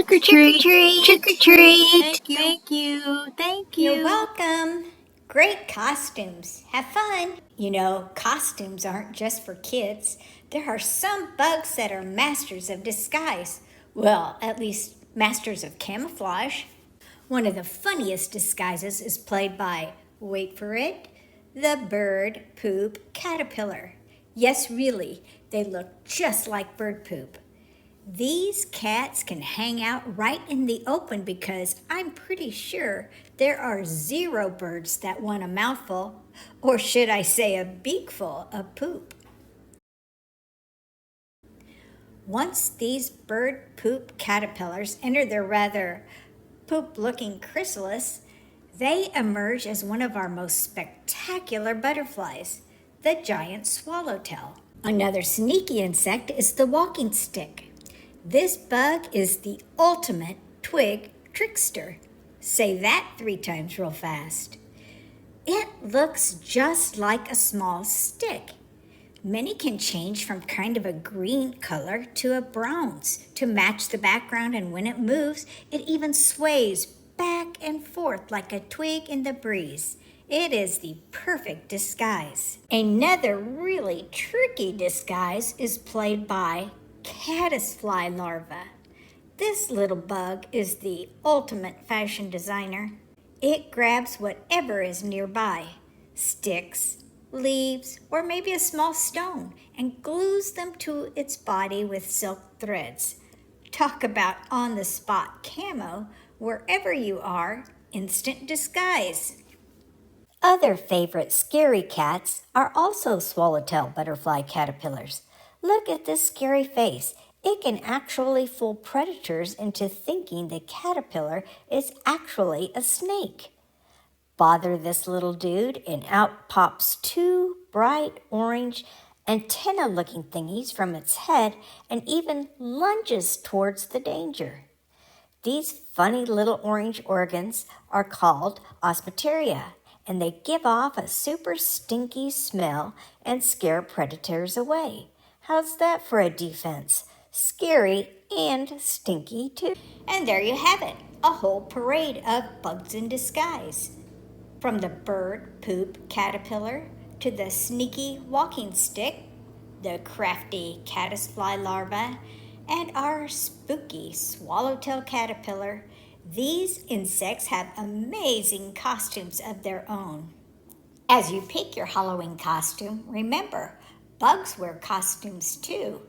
Trick or treat, trick or treat. Thank you. You're welcome. Great costumes. Have fun. You know, costumes aren't just for kids. There are some bugs that are masters of disguise. Well, at least masters of camouflage. One of the funniest disguises is played by, wait for it, the bird poop caterpillar. Yes, really, they look just like bird poop. These cats can hang out right in the open because I'm pretty sure there are 0 birds that want a mouthful, or should I say a beakful of poop. Once these bird poop caterpillars enter their rather poop-looking chrysalis, they emerge as one of our most spectacular butterflies, the giant swallowtail. Another sneaky insect is the walking stick. This bug is the ultimate twig trickster. Say that 3 times real fast. It looks just like a small stick. Many can change from kind of a green color to a bronze to match the background, and when it moves, it even sways back and forth like a twig in the breeze. It is the perfect disguise. Another really tricky disguise is played by Caddisfly larva. This little bug is the ultimate fashion designer. It grabs whatever is nearby, sticks, leaves, or maybe a small stone, and glues them to its body with silk threads. Talk about on-the-spot camo. Wherever you are, instant disguise. Other favorite scary cats are also swallowtail butterfly caterpillars. Look at this scary face. It can actually fool predators into thinking the caterpillar is actually a snake. Bother this little dude, and out pops 2 bright orange antenna-looking thingies from its head and even lunges towards the danger. These funny little orange organs are called osmeteria, and they give off a super stinky smell and scare predators away. How's that for a defense? Scary and stinky too. And there you have it, a whole parade of bugs in disguise. From the bird poop caterpillar to the sneaky walking stick, the crafty caddisfly larva, and our spooky swallowtail caterpillar, these insects have amazing costumes of their own. As you pick your Halloween costume, remember, bugs wear costumes too.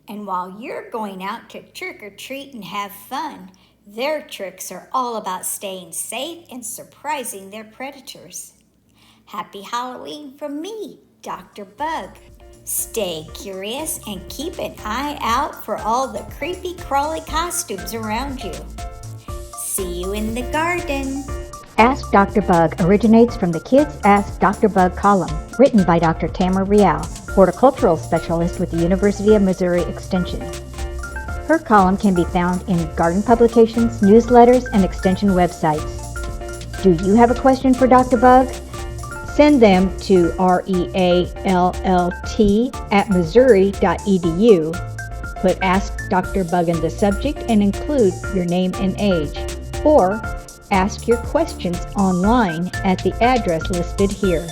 And while you're going out to trick or treat and have fun, their tricks are all about staying safe and surprising their predators. Happy Halloween from me, Dr. Bug. Stay curious and keep an eye out for all the creepy crawly costumes around you. See you in the garden. Ask Dr. Bug originates from the Kids Ask Dr. Bug column, written by Dr. Tamara Rial, horticultural specialist with the University of Missouri Extension. Her column can be found in garden publications, newsletters, and extension websites. Do you have a question for Dr. Bug? Send them to realt@missouri.edu. Put Ask Dr. Bug in the subject and include your name and age. Or ask your questions online at the address listed here.